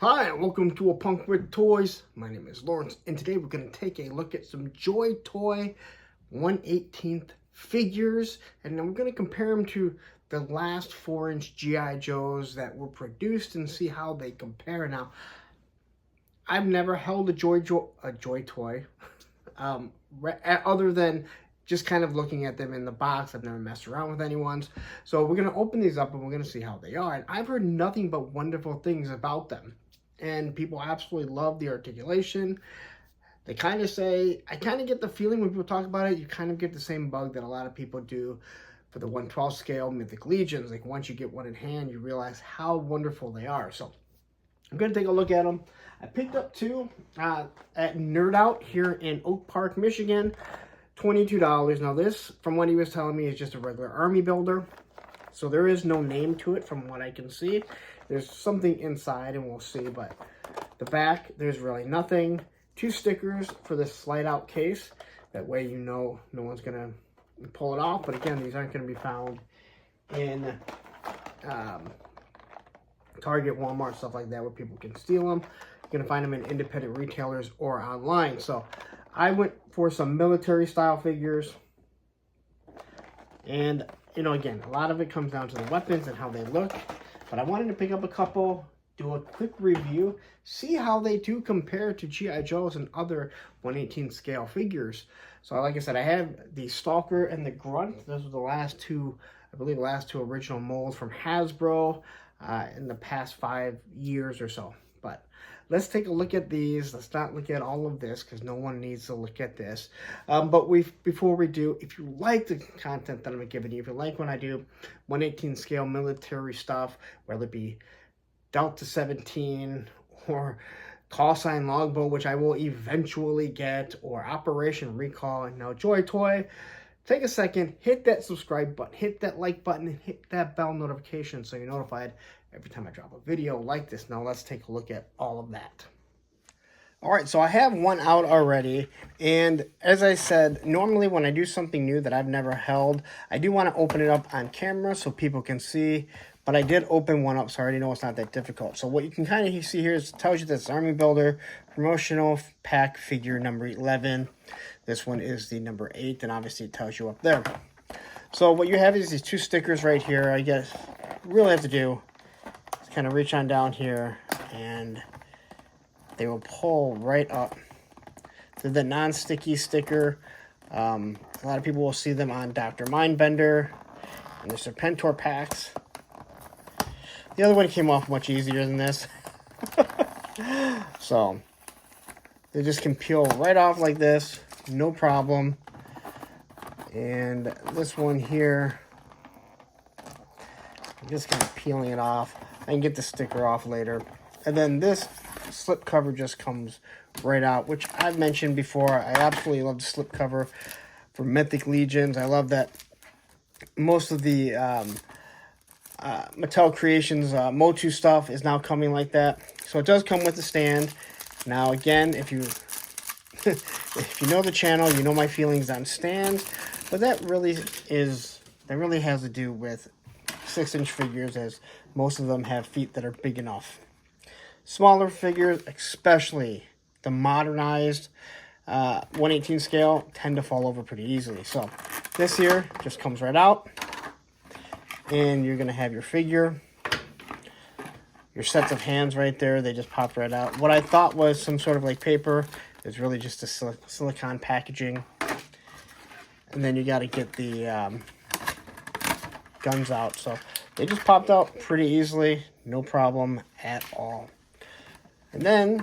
Hi, and welcome to A Punk with Toys. My name is Lawrence, and today we're going to take a look at some Joy Toy 1/18 figures, and then we're going to compare them to the last 4-inch G.I. Joes that were produced and see how they compare. Now, I've never held a Joy Toy, other than just kind of looking at them in the box. I've never messed around with anyone's. So we're going to open these up and we're going to see how they are. And I've heard nothing but wonderful things about them. And people absolutely love the articulation. They kind of say, I kind of get the feeling when people talk about it, you kind of get the same bug that a lot of people do for the 1/12 scale Mythic Legions. Like once you get one in hand, you realize how wonderful they are. So I'm going to take a look at them. I picked up two at Nerd Out here in Oak Park, Michigan. $22. Now this, from what he was telling me, is just a regular army builder. So there is no name to it from what I can see. There's something inside and we'll see, but the back, there's really nothing. 2 stickers for this slide out case. That way you know no one's gonna pull it off. But again, these aren't gonna be found in Target, Walmart, stuff like that where people can steal them. You're gonna find them in independent retailers or online. So I went for some military style figures. And, you know, again, a lot of it comes down to the weapons and how they look. But I wanted to pick up a couple, do a quick review, see how they do compare to G.I. Joes and other 1/18 scale figures. So like I said, I have the Stalker and the Grunt. Those were the last two, I believe, the last 2 original molds from Hasbro in the past 5 years or so. But let's take a look at these. Let's not look at all of this because no one needs to look at this. But before we do, if you like the content that I'm giving you, if you like when I do 1/18 scale military stuff, whether it be Delta 17 or Call Sign Longbow, which I will eventually get, or Operation Recall, and now Joy Toy, take a second, hit that subscribe button, hit that like button, and hit that bell notification so you're notified every time I drop a video like this. Now let's take a look at all of that. All right, so I have one out already, and as I said, normally when I do something new that I've never held, I do want to open it up on camera so people can see, but I did open one up, so I already know it's not that difficult. So what you can kind of see here is it tells you that it's Army Builder Promotional Pack Figure number 11. This one is the number 8, and obviously it tells you up there. So what you have is these 2 stickers right here. I guess you really have to do is kind of reach on down here, and they will pull right up. They're the non-sticky sticker. A lot of people will see them on Dr. Mindbender and the Serpentor packs. The other one came off much easier than this. So they just can peel right off like this, no problem. And this one here, I'm just kind of peeling it off. I can get the sticker off later. And then this slip cover just comes right out, which I've mentioned before. I absolutely love the slip cover for Mythic Legions. I love that most of the Mattel Creations Motu stuff is now coming like that. So it does come with the stand. Now again, if you if you know the channel, you know my feelings on stands, but that really has to do with 6-inch figures, as most of them have feet that are big enough. Smaller figures, especially the modernized 1/18 scale, tend to fall over pretty easily. So this here just comes right out, and you're going to have your figure, your sets of hands right there. They just popped right out. What I thought was some sort of like paper is really just a silicone packaging. And then you got to get the guns out. So they just popped out pretty easily, no problem at all. And then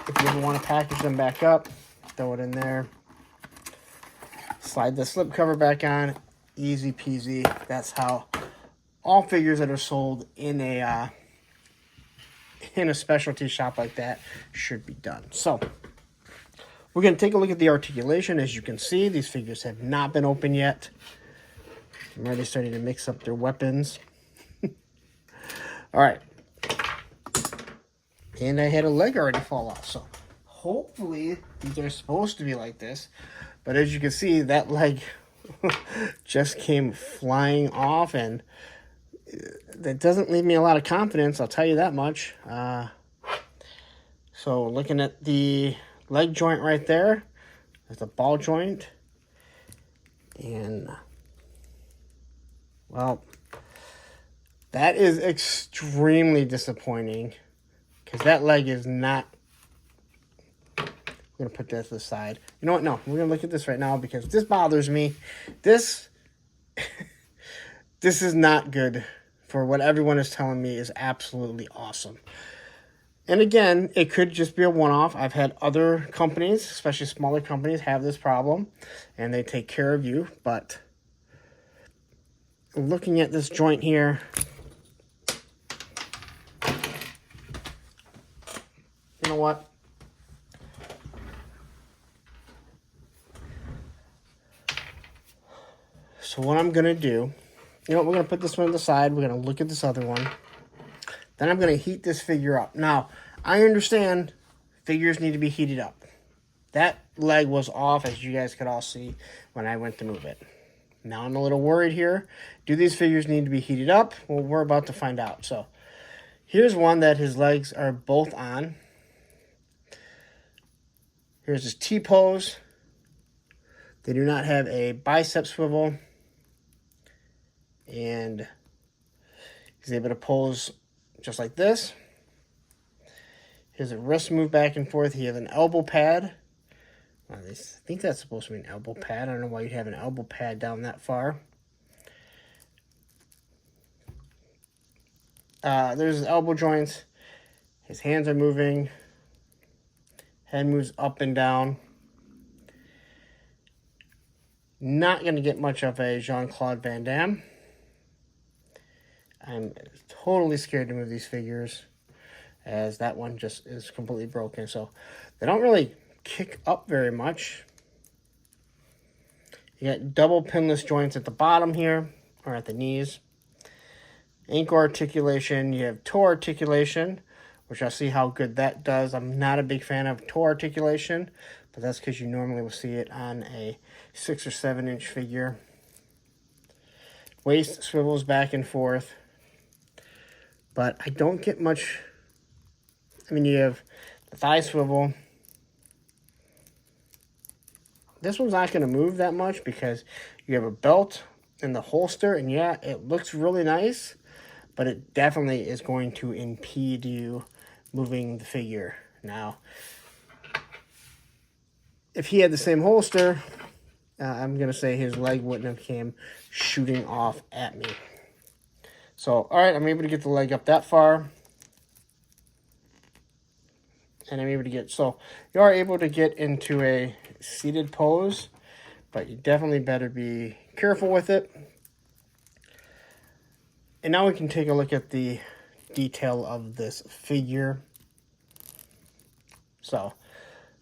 if you ever want to package them back up, throw it in there, slide the slip cover back on, easy peasy. That's how all figures that are sold in a specialty shop like that should be done. So we're going to take a look at the articulation. As you can see, these figures have not been opened yet. I'm already starting to mix up their weapons. All right. And I had a leg already fall off. So hopefully these are supposed to be like this. But as you can see, that leg just came flying off, and that doesn't leave me a lot of confidence, I'll tell you that much. So looking at the leg joint right there, there's a ball joint. And, well, that is extremely disappointing because that leg is not... I'm going to put that to the side. You know what? No, we're going to look at this right now because this bothers me. This is not good for what everyone is telling me is absolutely awesome. And again, it could just be a one-off. I've had other companies, especially smaller companies, have this problem, and they take care of you. But looking at this joint here, you know what? So what I'm going to do, you know what, we're going to put this one on the side. We're going to look at this other one. Then I'm going to heat this figure up. Now, I understand figures need to be heated up. That leg was off, as you guys could all see when I went to move it. Now I'm a little worried here. Do these figures need to be heated up? Well, we're about to find out. So here's one that his legs are both on. Here's his T-pose. They do not have a bicep swivel. And he's able to pose just like this. Here's a wrist move back and forth. He has an elbow pad. I think that's supposed to be an elbow pad. I don't know why you'd have an elbow pad down that far. There's his elbow joints. His hands are moving. Head moves up and down. Not going to get much of a Jean-Claude Van Damme. I'm totally scared to move these figures, as that one just is completely broken. So they don't really kick up very much. You got double pinless joints at the bottom here, or at the knees. Ankle articulation. You have toe articulation, which I'll see how good that does. I'm not a big fan of toe articulation, but that's because you normally will see it on a 6 or 7 inch figure. Waist swivels back and forth. But I don't get much. I mean, you have the thigh swivel. This one's not going to move that much because you have a belt in the holster. And yeah, it looks really nice, but it definitely is going to impede you moving the figure. Now, if he had the same holster, I'm going to say his leg wouldn't have came shooting off at me. So, all right, I'm able to get the leg up that far. And I'm able to get, so you are able to get into a seated pose, but you definitely better be careful with it. And now we can take a look at the detail of this figure. So,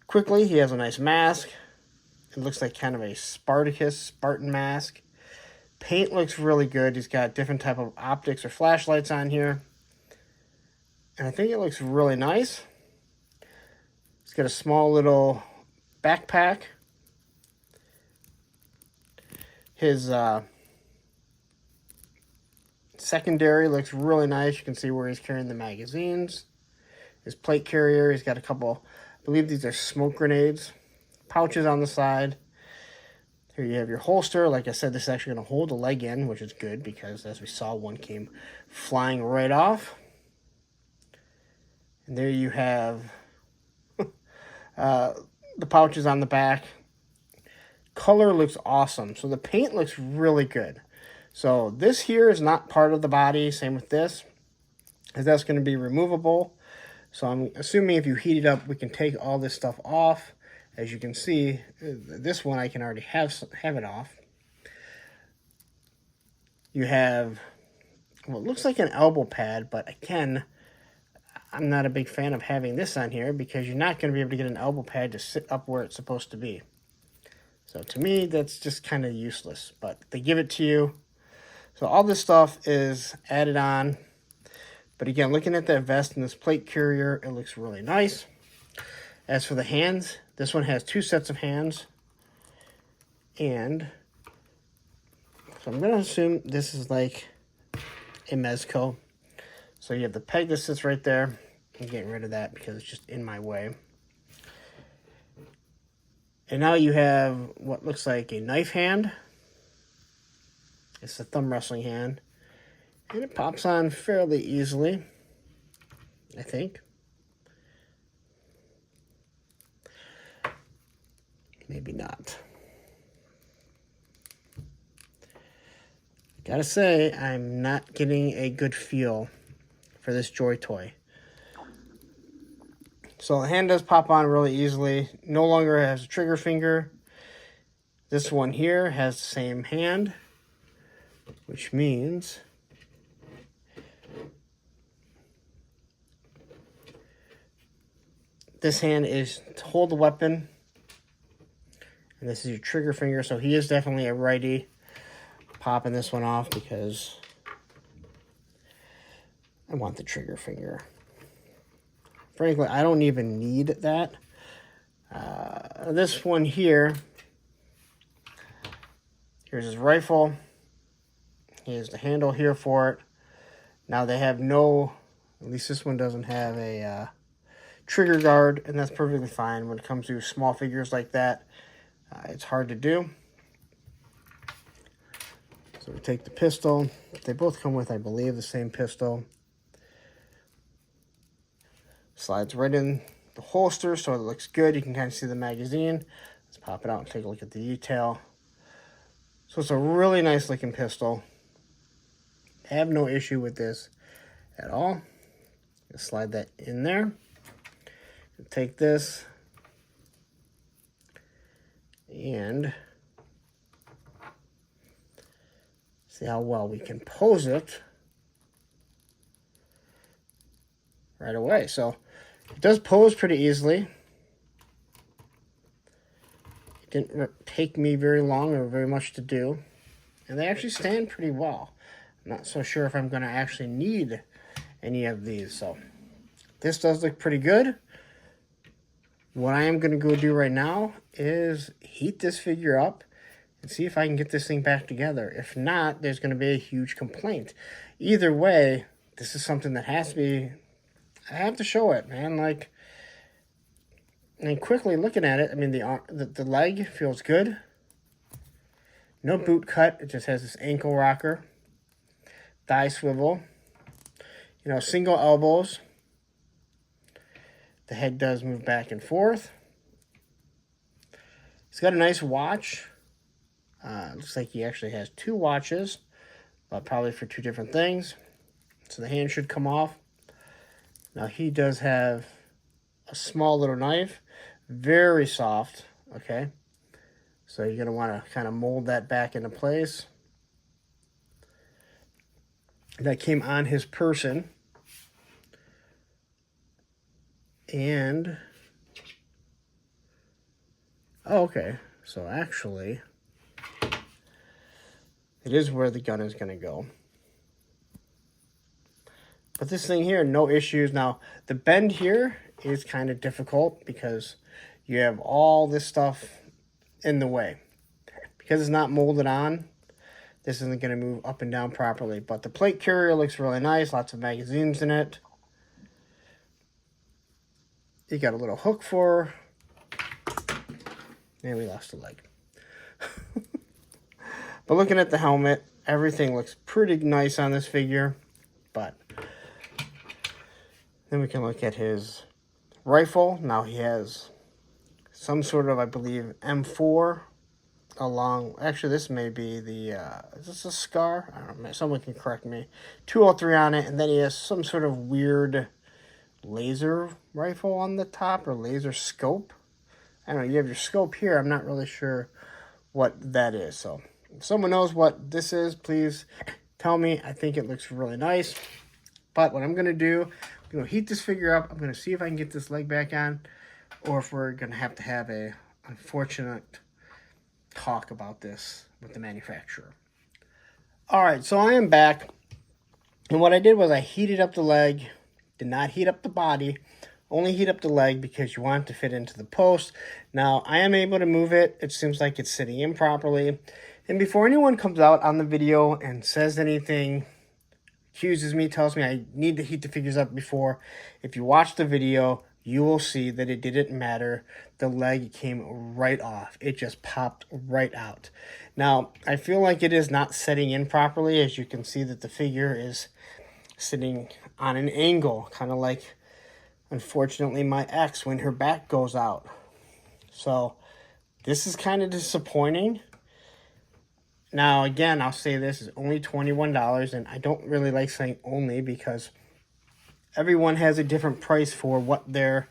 quickly, he has a nice mask. It looks like kind of a Spartan mask. Paint looks really good. He's got different type of optics or flashlights on here. And I think it looks really nice. He's got a small little backpack. His secondary looks really nice. You can see where he's carrying the magazines. His plate carrier, he's got a couple, I believe these are smoke grenades. Pouches on the side. Here you have your holster. Like I said, this is actually going to hold the leg in, which is good because, as we saw, one came flying right off. And there you have the pouches on the back. Color looks awesome. So the paint looks really good. So this here is not part of the body. Same with this, as that's going to be removable. So I'm assuming if you heat it up, we can take all this stuff off. As you can see, this one I can already have it off. You have what looks like an elbow pad, but again, I'm not a big fan of having this on here because you're not going to be able to get an elbow pad to sit up where it's supposed to be. So to me, that's just kind of useless, but they give it to you. So all this stuff is added on. But again, looking at that vest and this plate carrier, it looks really nice. As for the hands, this one has 2 sets of hands. And so I'm going to assume this is like a mezco. So you have the peg that sits right there. I'm getting rid of that because it's just in my way. And now you have what looks like a knife hand. It's the thumb wrestling hand. And it pops on fairly easily, I think. Maybe not. Gotta say, I'm not getting a good feel for this Joy toy. So the hand does pop on really easily. No longer has a trigger finger. This one here has the same hand, which means this hand is to hold the weapon, and this is your trigger finger, so he is definitely a righty. Popping this one off because I want the trigger finger. Frankly, I don't even need that. This one here, here's his rifle. Here's the handle here for it. Now they have no, at least this one doesn't have a trigger guard, and that's perfectly fine when it comes to small figures like that. It's hard to do. So we take the pistol. They both come with, I believe, the same pistol. Slides right in the holster so it looks good. You can kind of see the magazine. Let's pop it out and take a look at the detail. So it's a really nice looking pistol. I have no issue with this at all. Just slide that in there. Take this and see how well we can pose it right away. So it does pose pretty easily. It didn't take me very long or very much to do. And they actually stand pretty well. I'm not so sure if I'm going to actually need any of these. So this does look pretty good. What I am going to go do right now is heat this figure up and see if I can get this thing back together. If not, there's going to be a huge complaint. Either way, this is something that has to be, I have to show it, man. Like, and quickly looking at it, I mean, the leg feels good. No boot cut. It just has this ankle rocker. Thigh swivel. You know, single elbows. The head does move back and forth. He's got a nice watch. Looks like he actually has two watches, but probably for two different things. So the hand should come off. Now he does have a small little knife, very soft, okay? So you're gonna wanna kind of mold that back into place. That came on his person. And, oh, okay, so actually, it is where the gun is going to go. But this thing here, no issues. Now, the bend here is kind of difficult because you have all this stuff in the way. Because it's not molded on, this isn't going to move up and down properly. But the plate carrier looks really nice. Lots of magazines in it. You got a little hook for... And we lost a leg. But looking at the helmet, everything looks pretty nice on this figure. But then we can look at his rifle. Now he has some sort of, I believe, M4 along... Actually, this may be the... is this a SCAR? I don't know. Someone can correct me. 203 on it. And then he has some sort of weird laser rifle on the top, or laser scope. I don't know. You have your scope here. I'm not really sure what that is. So if someone knows what this is, please tell me. I think it looks really nice. But what I'm going to do, I'm going to heat this figure up. I'm going to see if I can get this leg back on, or if we're going to have a unfortunate talk about this with the manufacturer. All right, so I am back. And what I did was I heated up the leg, did not heat up the body, only heat up the leg because you want it to fit into the post. Now, I am able to move it. It seems like it's sitting in properly. And before anyone comes out on the video and says anything, accuses me, tells me I need to heat the figures up before. If you watch the video, you will see that it didn't matter. The leg came right off. It just popped right out. Now, I feel like it is not setting in properly. As you can see that the figure is sitting on an angle, kind of like, unfortunately, my ex when her back goes out. So this is kind of disappointing. Now, again, I'll say this is only $21, and I don't really like saying only because everyone has a different price for what they're,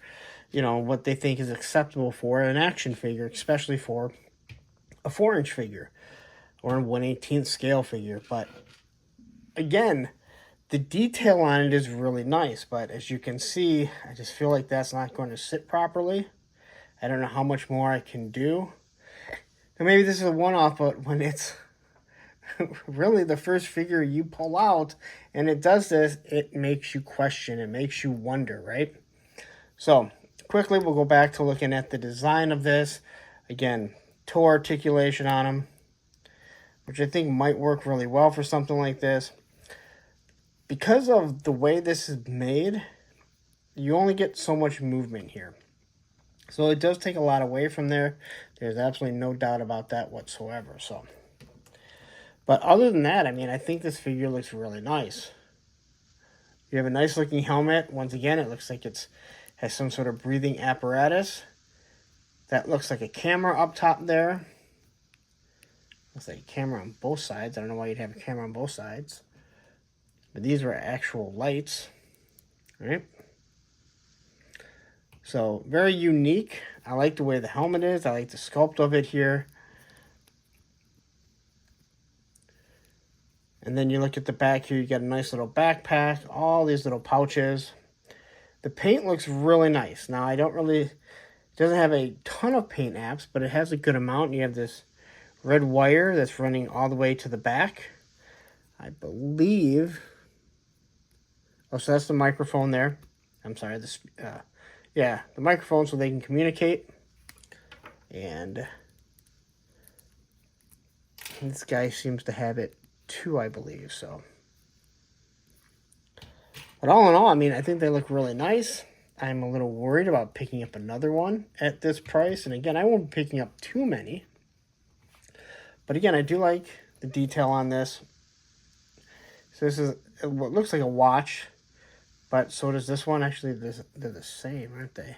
what they think is acceptable for an action figure, especially for a 4-inch figure or a 1/18 scale figure. But again, the detail on it is really nice, but as you can see, I just feel like that's not going to sit properly. I don't know how much more I can do. And maybe this is a one-off, but when it's really the first figure you pull out and it does this, it makes you question, it makes you wonder, right? So quickly we'll go back to looking at the design of this. Again, toe articulation on them, which I think might work really well for something like this. Because of the way this is made, you only get so much movement here. So it does take a lot away from there. There's absolutely no doubt about that whatsoever. So, but other than that, I mean, I think this figure looks really nice. You have a nice looking helmet. Once again, it looks like it has some sort of breathing apparatus. That looks like a camera up top there. Looks like a camera on both sides. I don't know why you'd have a camera on both sides. But these were actual lights, right? So, very unique. I like the way the helmet is. I like the sculpt of it here. And then you look at the back here, you got a nice little backpack, all these little pouches. The paint looks really nice. Now, it doesn't have a ton of paint apps, but it has a good amount. You have this red wire that's running all the way to the back. I believe. Oh, so that's the microphone there. I'm sorry, yeah, the microphone so they can communicate. And this guy seems to have it too, I believe, so. But all in all, I mean, I think they look really nice. I'm a little worried about picking up another one at this price. And again, I won't be picking up too many. But again, I do like the detail on this. So this is what looks like a watch. But so does this one. Actually, they're the same, aren't they?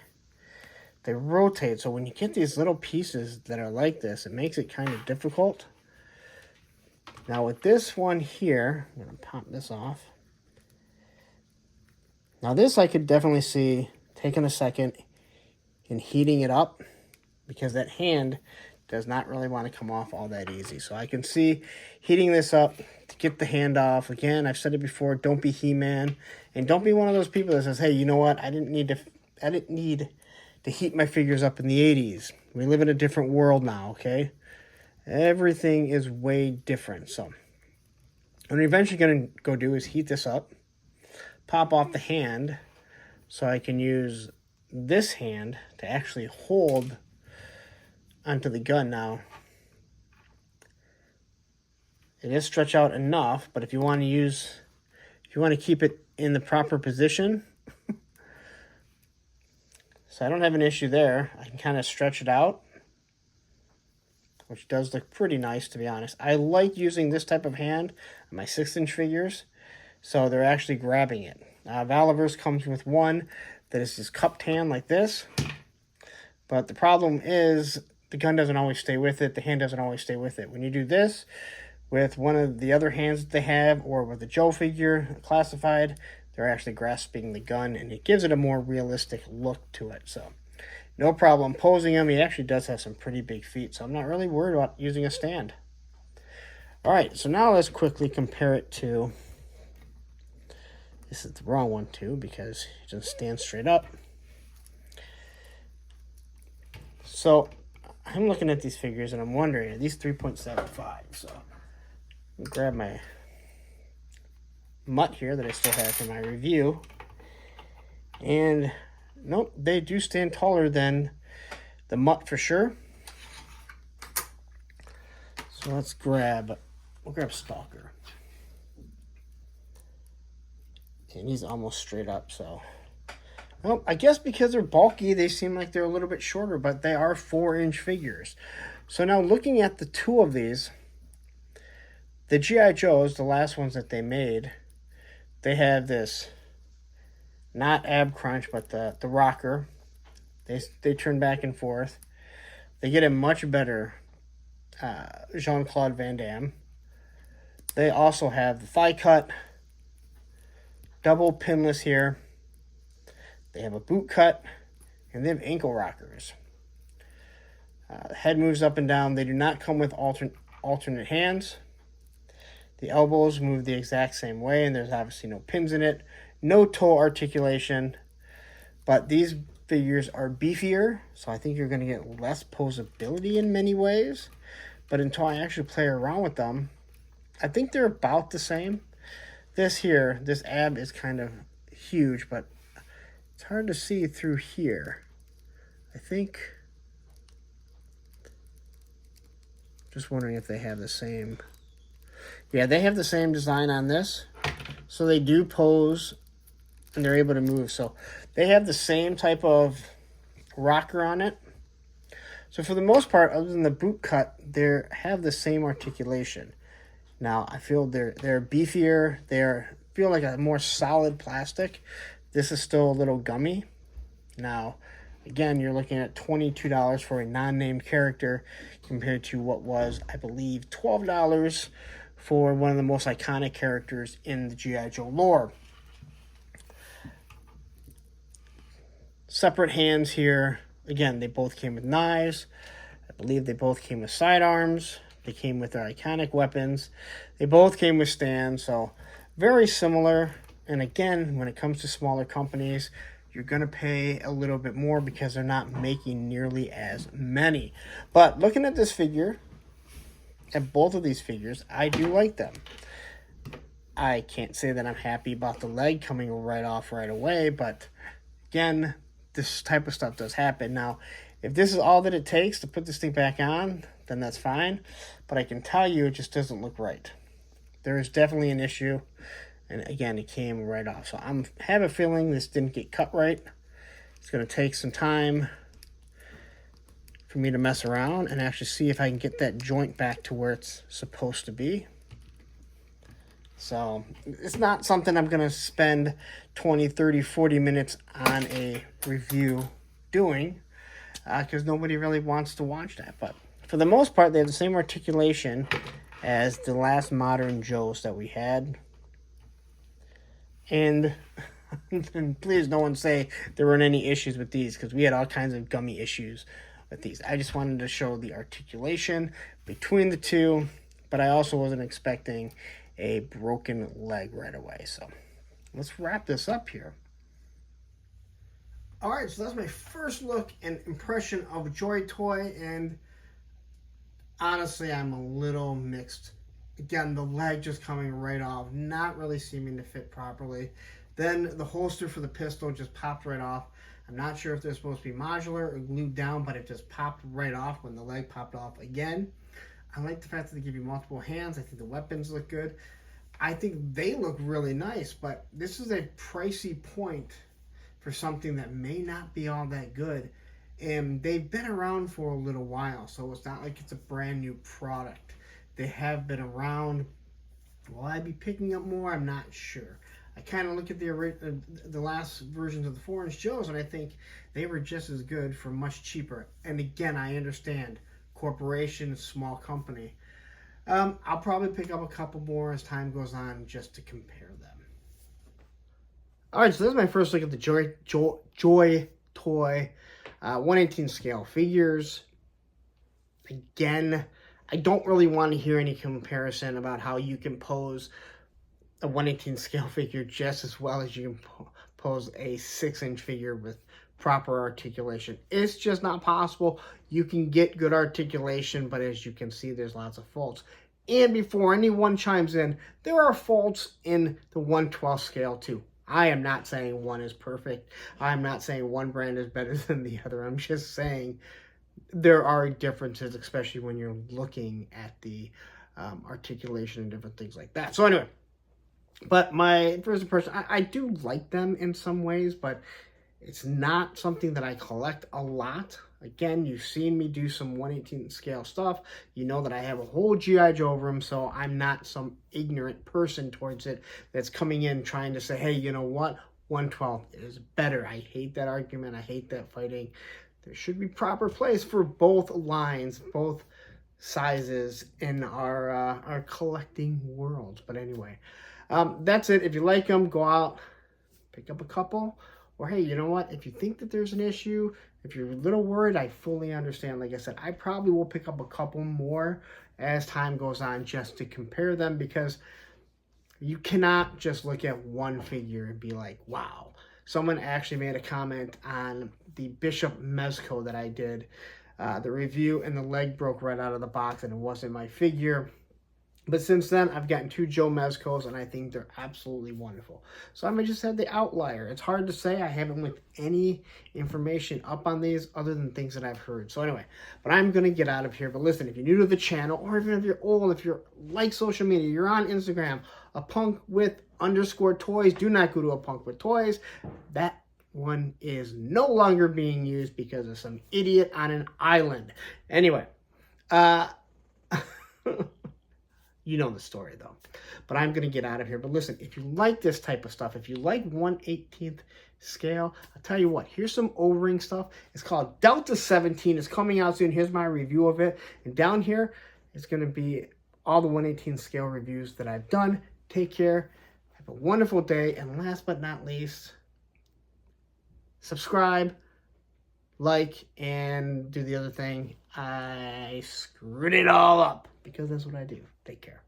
They rotate. So when you get these little pieces that are like this, it makes it kind of difficult. Now with this one here, I'm going to pop this off. Now this I could definitely see taking a second and heating it up because that hand does not really want to come off all that easy. So I can see heating this up to get the hand off. Again, I've said it before, don't be He-Man. And don't be one of those people that says, hey, you know what? I didn't need to heat my figures up in the 80s. We live in a different world now, okay? Everything is way different. So what I'm eventually going to go do is heat this up, pop off the hand, so I can use this hand to actually hold onto the gun. Now, it is stretched out enough, but if you want to keep it in the proper position, so I don't have an issue there. I can kind of stretch it out, which does look pretty nice, to be honest. I like using this type of hand on my 6-inch figures, so they're actually grabbing it. Valiverse comes with one that is just cupped hand like this, but the problem is the gun doesn't always stay with it. The hand doesn't always stay with it. When you do this with one of the other hands that they have, or with a Joe figure classified, they're actually grasping the gun, and it gives it a more realistic look to it. So no problem posing him. He actually does have some pretty big feet, so I'm not really worried about using a stand. All right, so now let's quickly compare it to, this is the wrong one too, because it doesn't stand straight up. So I'm looking at these figures and I'm wondering, are these 3.75? So I'll grab my mutt here that I still have for my review. And nope, they do stand taller than the mutt for sure. So we'll grab Stalker. And he's almost straight up, so. Well, I guess because they're bulky, they seem like they're a little bit shorter, but they are 4-inch figures. So now looking at the two of these, the G.I. Joes, the last ones that they made, they have this, not ab crunch, but the rocker. They turn back and forth. They get a much better Jean-Claude Van Damme. They also have the thigh cut, double pinless here. They have a boot cut, and they have ankle rockers. The head moves up and down. They do not come with alternate hands. The elbows move the exact same way, and there's obviously no pins in it. No toe articulation, but these figures are beefier, so I think you're going to get less posability in many ways. But until I actually play around with them, I think they're about the same. This ab is kind of huge, but it's hard to see through here. I think, just wondering if they have the same. Yeah, they have the same design on this. So they do pose and they're able to move. So they have the same type of rocker on it. So for the most part, other than the boot cut, they have the same articulation. Now, I feel they're beefier. They feel like a more solid plastic. This is still a little gummy. Now, again, you're looking at $22 for a non-named character compared to what was, I believe, $12 for one of the most iconic characters in the G.I. Joe lore. Separate hands here. Again, they both came with knives. I believe they both came with sidearms. They came with their iconic weapons. They both came with stands, so very similar. And again, when it comes to smaller companies, you're going to pay a little bit more because they're not making nearly as many. But looking at this figure, at both of these figures, I do like them. I can't say that I'm happy about the leg coming right off right away, but again, this type of stuff does happen. Now, if this is all that it takes to put this thing back on, then that's fine. But I can tell you it just doesn't look right. There is definitely an issue. And again, it came right off. So I have a feeling this didn't get cut right. It's going to take some time for me to mess around and actually see if I can get that joint back to where it's supposed to be. So it's not something I'm going to spend 20, 30, 40 minutes on a review doing because nobody really wants to watch that. But for the most part, they have the same articulation as the last modern Joes that we had. And please no one say there weren't any issues with these because we had all kinds of gummy issues with these. I just wanted to show the articulation between the two, but I also wasn't expecting a broken leg right away. So let's wrap this up here. All right, so that's my first look and impression of Joy Toy, and honestly, I'm a little mixed. Again, the leg just coming right off, not really seeming to fit properly. Then the holster for the pistol just popped right off. I'm not sure if they're supposed to be modular or glued down, but it just popped right off when the leg popped off again. I like the fact that they give you multiple hands. I think the weapons look good. I think they look really nice, but this is a pricey point for something that may not be all that good. And they've been around for a little while, so it's not like it's a brand new product. They have been around. Will I be picking up more? I'm not sure. I kind of look at the last versions of the 4-inch Joes, and I think they were just as good for much cheaper. And again, I understand corporation, small company. I'll probably pick up a couple more as time goes on just to compare them. All right, so this is my first look at the Joy Toy 1/18 scale figures. Again, I don't really want to hear any comparison about how you can pose a 1/18 scale figure just as well as you can pose a 6-inch figure with proper articulation. It's just not possible. You can get good articulation, but as you can see, there's lots of faults. And before anyone chimes in, there are faults in the 1/12 scale too. I am not saying one is perfect. I'm not saying one brand is better than the other. I'm just saying there are differences, especially when you're looking at the articulation and different things like that. So anyway, But my first impression, I do like them in some ways, but it's not something that I collect a lot. Again, you've seen me do some 1/18 scale stuff. You know that I have a whole G.I. Joe room, so I'm not some ignorant person towards it that's coming in trying to say, hey, you know what? 1/12 is better. I hate that argument. I hate that fighting. There should be proper place for both lines, both sizes in our collecting world. But anyway, that's it. If you like them, go out, pick up a couple. Or hey, you know what? If you think that there's an issue, if you're a little worried, I fully understand. Like I said, I probably will pick up a couple more as time goes on just to compare them, because you cannot just look at one figure and be like, wow. Someone actually made a comment on the Bishop Mezco that I did, the review, and the leg broke right out of the box and it wasn't my figure. But since then, I've gotten 2 Joe Mezcos, and I think they're absolutely wonderful. So I may just have the outlier. It's hard to say. I haven't looked any information up on these other than things that I've heard. So anyway, but I'm going to get out of here. But listen, if you're new to the channel, or even if you're old, if you're like social media, you're on Instagram, _toys, do not go to _toys. That one is no longer being used because of some idiot on an island. Anyway, you know the story, though. But I'm going to get out of here. But listen, if you like this type of stuff, if you like 1/18 scale, I'll tell you what. Here's some O-ring stuff. It's called Delta 17. It's coming out soon. Here's my review of it. And down here, it's going to be all the 1/18 scale reviews that I've done. Take care. Have a wonderful day. And last but not least, subscribe, like, and do the other thing. I screwed it all up because that's what I do. Take care.